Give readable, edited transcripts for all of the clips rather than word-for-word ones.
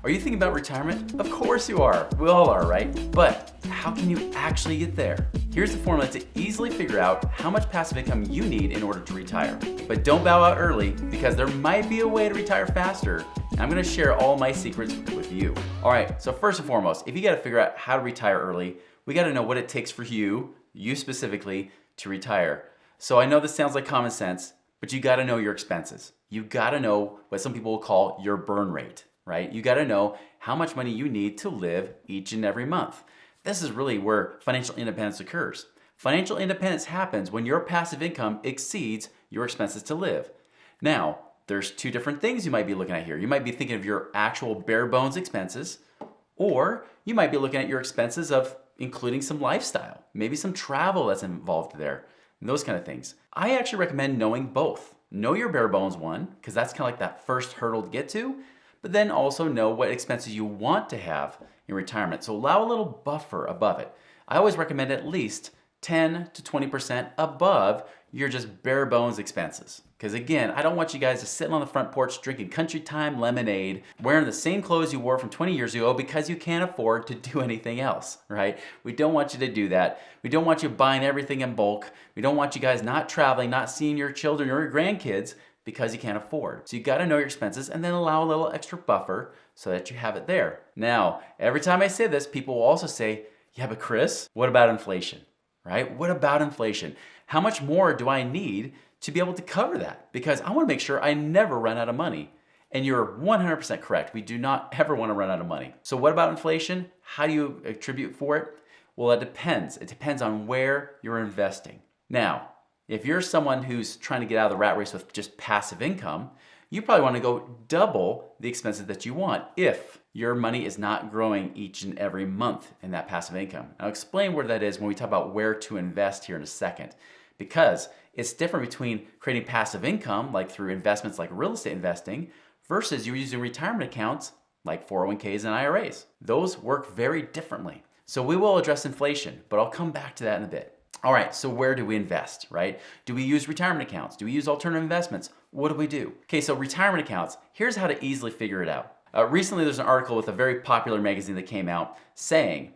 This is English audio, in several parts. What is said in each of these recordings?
Are you thinking about retirement? Of course you are. We all are, right? But how can you actually get there? Here's the formula to easily figure out how much passive income you need in order to retire. But don't bow out early, because there might be a way to retire faster. And I'm gonna share all my secrets with you. All right, so first and foremost, if you gotta figure out how to retire early, we gotta know what it takes for you specifically, to retire. So I know this sounds like common sense, but you gotta know your expenses. You gotta know what some people will call your burn rate, right? You gotta know how much money you need to live each and every month. This is really where financial independence occurs. Financial independence happens when your passive income exceeds your expenses to live. Now, there's two different things you might be looking at here. You might be thinking of your actual bare bones expenses, or you might be looking at your expenses of including some lifestyle, maybe some travel that's involved there, and those kind of things. I actually recommend knowing both. Know your bare bones one, because that's kind of like that first hurdle to get to, but then also know what expenses you want to have in retirement. So allow a little buffer above it. I always recommend at least 10 to 20% above your just bare bones expenses. Because again, I don't want you guys to sitting on the front porch drinking country time lemonade, wearing the same clothes you wore from 20 years ago because you can't afford to do anything else, right? We don't want you to do that. We don't want you buying everything in bulk. We don't want you guys not traveling, not seeing your children or your grandkids because you can't afford. So you gotta know your expenses and then allow a little extra buffer so that you have it there. Now, every time I say this, people will also say, yeah, but Chris, what about inflation? Right? What about inflation? How much more do I need to be able to cover that? Because I want to make sure I never run out of money. And you're 100% correct. We do not ever want to run out of money. So what about inflation? How do you attribute for it? Well, it depends. It depends on where you're investing. Now, if you're someone who's trying to get out of the rat race with just passive income, you probably want to go double the expenses that you want if your money is not growing each and every month in that passive income. I'll explain where that is when we talk about where to invest here in a second, because it's different between creating passive income, like through investments like real estate investing, versus you using retirement accounts like 401ks and IRAs. Those work very differently. So we will address inflation, but I'll come back to that in a bit. All right, so where do we invest, right? Do we use retirement accounts? Do we use alternative investments? What do we do? Okay, so retirement accounts, here's how to easily figure it out. Recently, there's an article with a very popular magazine that came out saying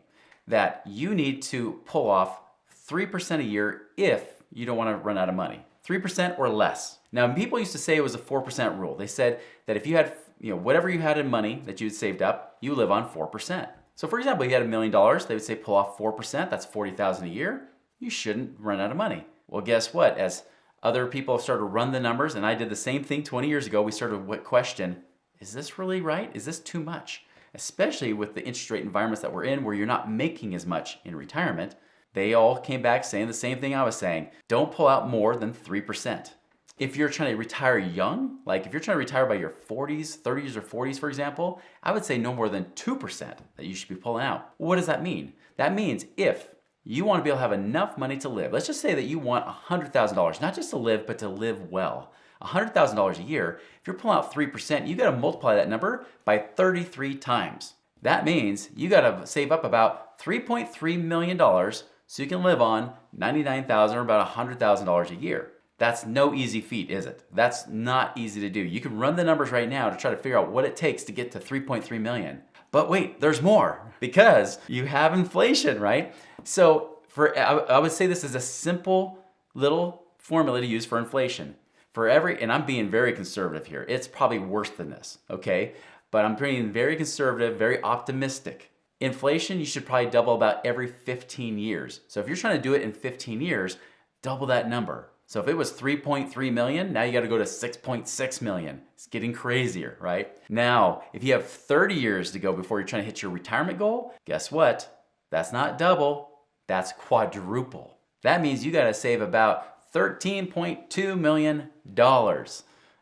that you need to pull off 3% a year if you don't want to run out of money. 3% or less. Now, people used to say it was a 4% rule. They said that if you had, whatever you had in money that you had saved up, you live on 4%. So for example, you had $1 million, they would say pull off 4%, that's $40,000 a year. You shouldn't run out of money. Well, guess what? As other people started to run the numbers, and I did the same thing 20 years ago, we started to question, is this really right? Is this too much? Especially with the interest rate environments that we're in where you're not making as much in retirement. They all came back saying the same thing I was saying. Don't pull out more than 3%. If you're trying to retire young, like if you're trying to retire by your 40s, 30s or 40s, for example, I would say no more than 2% that you should be pulling out. What does that mean? That means if you want to be able to have enough money to live. Let's just say that you want $100,000, not just to live, but to live well. $100,000 a year, if you're pulling out 3%, you got to multiply that number by 33 times. That means you got to save up about $3.3 million so you can live on $99,000 or about $100,000 a year. That's no easy feat, is it? That's not easy to do. You can run the numbers right now to try to figure out what it takes to get to 3.3 million. But wait, there's more, because you have inflation, right? So I would say this is a simple little formula to use for inflation. And I'm being very conservative here. It's probably worse than this, okay? But I'm being very conservative, very optimistic. Inflation, you should probably double about every 15 years. So if you're trying to do it in 15 years, double that number. So if it was 3.3 million, now you got to go to 6.6 million. It's getting crazier, right? Now, if you have 30 years to go before you're trying to hit your retirement goal, guess what? That's not double, that's quadruple. That means you got to save about $13.2 million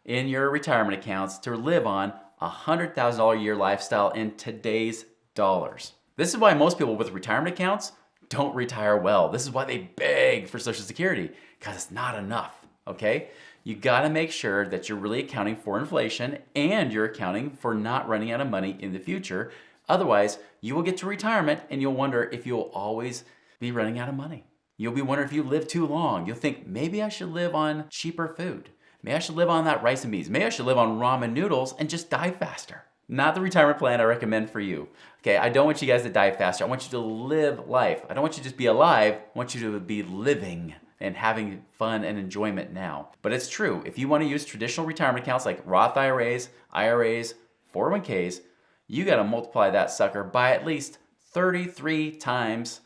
in your retirement accounts to live on a $100,000 a year lifestyle in today's dollars. This is why most people with retirement accounts don't retire well. This is why they beg for Social Security, because it's not enough, okay? You gotta make sure that you're really accounting for inflation and you're accounting for not running out of money in the future. Otherwise, you will get to retirement and you'll wonder if you'll always be running out of money. You'll be wondering if you live too long. You'll think, maybe I should live on cheaper food. Maybe I should live on that rice and beans. Maybe I should live on ramen noodles and just die faster. not the retirement plan I recommend for you. Okay, I don't want you guys to die faster. I want you to live life. I don't want you to just be alive. I want you to be living and having fun and enjoyment now. But it's true. If you want to use traditional retirement accounts like Roth IRAs, 401ks, you got to multiply that sucker by at least 33 times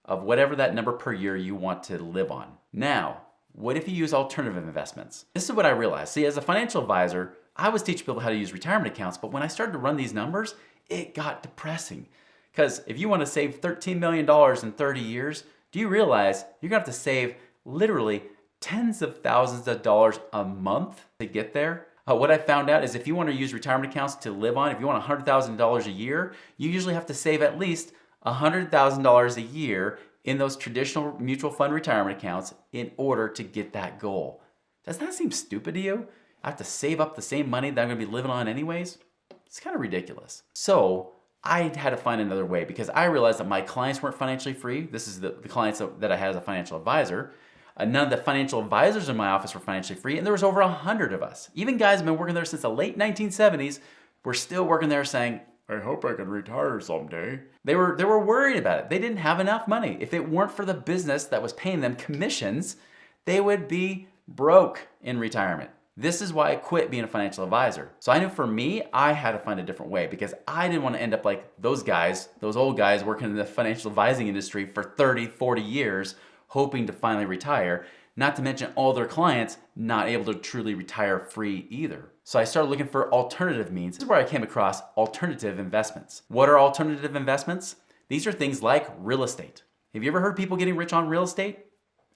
of whatever that number per year you want to live on. Now, what if you use alternative investments? This is what I realized. See, as a financial advisor, I was teaching people how to use retirement accounts, but when I started to run these numbers, it got depressing. Because if you want to save $13 million in 30 years, do you realize you're going to have to save literally tens of thousands of dollars a month to get there? What I found out is if you want to use retirement accounts to live on, if you want $100,000 a year, you usually have to save at least $100,000 a year in those traditional mutual fund retirement accounts in order to get that goal. Does that seem stupid to you? I have to save up the same money that I'm going to be living on anyways? It's kind of ridiculous. So I had to find another way because I realized that my clients weren't financially free. This is the clients that I had as a financial advisor. None of the financial advisors in my office were financially free, and there was over 100 of us. Even guys have been working there since the late 1970s. We're still working there saying, I hope I can retire someday. They were worried about it. They didn't have enough money. If it weren't for the business that was paying them commissions, they would be broke in retirement. This is why I quit being a financial advisor. So I knew for me, I had to find a different way because I didn't want to end up like those guys, those old guys working in the financial advising industry for 30, 40 years, hoping to finally retire, not to mention all their clients not able to truly retire free either. So I started looking for alternative means. This is where I came across alternative investments. What are alternative investments? These are things like real estate. Have you ever heard people getting rich on real estate?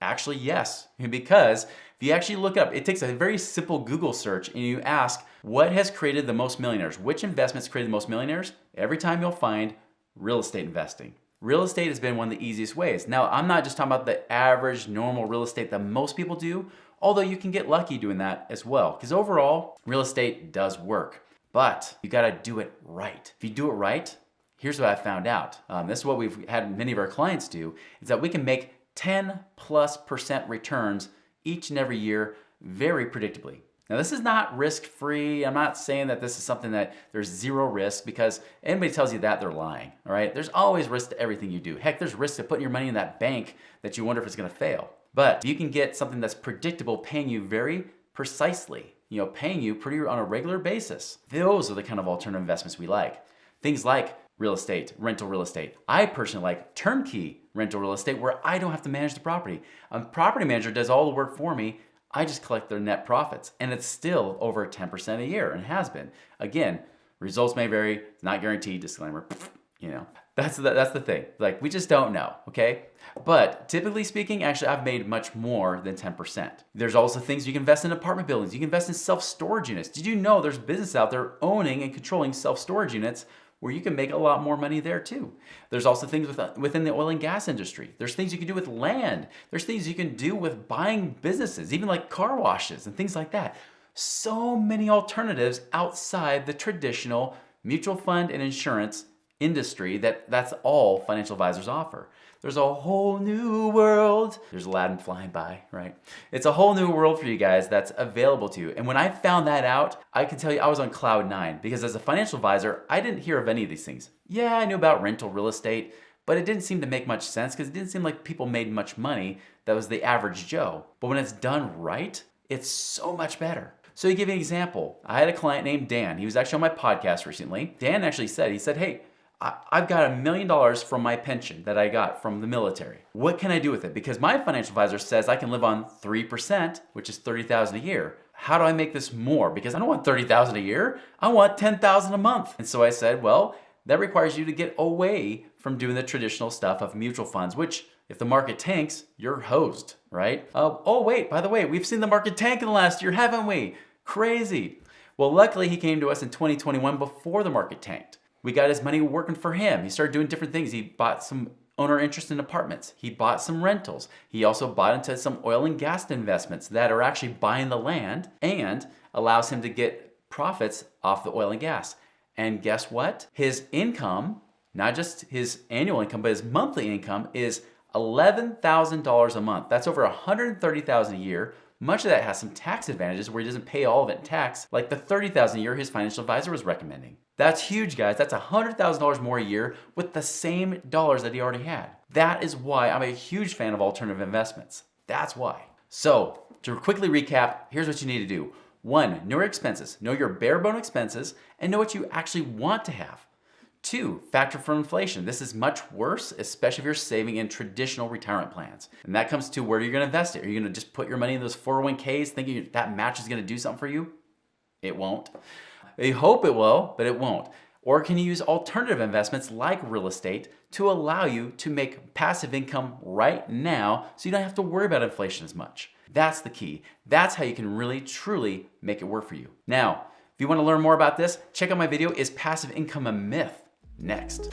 Actually, yes, because if you actually look up, it takes a very simple Google search and you ask, what has created the most millionaires? Which investments created the most millionaires? Every time you'll find real estate investing. Real estate has been one of the easiest ways. Now, I'm not just talking about the average, normal real estate that most people do, although you can get lucky doing that as well. Because overall, real estate does work, but you gotta do it right. If you do it right, here's what I found out. This is what we've had many of our clients do, is that we can make 10+% returns each and every year very predictably. Now, this is not risk-free. I'm not saying that this is something that there's zero risk, because anybody tells you that, they're lying, all right? There's always risk to everything you do. Heck, there's risk to putting your money in that bank that you wonder if it's gonna fail. But you can get something that's predictable, paying you very precisely, paying you pretty on a regular basis. Those are the kind of alternative investments we like. Things like real estate, rental real estate. I personally like turnkey rental real estate where I don't have to manage the property. A property manager does all the work for me. I just collect their net profits, and it's still over 10% a year, and has been. Again, results may vary, it's not guaranteed, disclaimer, That's the thing. Like, we just don't know, okay? But typically speaking, actually, I've made much more than 10%. There's also things you can invest in apartment buildings. You can invest in self-storage units. Did you know there's business out there owning and controlling self-storage units where you can make a lot more money there too? There's also things within the oil and gas industry. There's things you can do with land. There's things you can do with buying businesses, even like car washes and things like that. So many alternatives outside the traditional mutual fund and insurance industry that's all financial advisors offer. There's a whole new world. There's Aladdin flying by, right? It's a whole new world for you guys that's available to you. And when I found that out, I can tell you I was on cloud 9, because as a financial advisor, I didn't hear of any of these things. Yeah, I knew about rental real estate, but it didn't seem to make much sense because it didn't seem like people made much money that was the average Joe. But when it's done right, it's so much better. So to give you an example, I had a client named Dan. He was actually on my podcast recently. Dan actually said, hey, I've got $1 million from my pension that I got from the military. What can I do with it? Because my financial advisor says I can live on 3%, which is $30,000 a year. How do I make this more? Because I don't want $30,000 a year. I want $10,000 a month. And so I said, well, that requires you to get away from doing the traditional stuff of mutual funds, which if the market tanks, you're hosed, right? Oh, wait, by the way, we've seen the market tank in the last year, haven't we? Crazy. Well, luckily he came to us in 2021 before the market tanked. We got his money working for him. He started doing different things. He bought some owner interest in apartments. He bought some rentals. He also bought into some oil and gas investments that are actually buying the land and allows him to get profits off the oil and gas. And guess what? His income, not just his annual income, but his monthly income is $11,000 a month. That's over $130,000 a year, Much of that has some tax advantages where he doesn't pay all of it in tax, like the $30,000 a year his financial advisor was recommending. That's huge, guys. That's $100,000 more a year with the same dollars that he already had. That is why I'm a huge fan of alternative investments. That's why. So, to quickly recap, here's what you need to do. 1, know your expenses. Know your bare bone expenses and know what you actually want to have. 2, factor for inflation. This is much worse, especially if you're saving in traditional retirement plans. And that comes to where you're gonna invest it. Are you gonna just put your money in those 401ks thinking that match is gonna do something for you? It won't. You hope it will, but it won't. Or can you use alternative investments like real estate to allow you to make passive income right now so you don't have to worry about inflation as much? That's the key. That's how you can really, truly make it work for you. Now, if you want to learn more about this, check out my video, Is Passive Income a Myth? Next.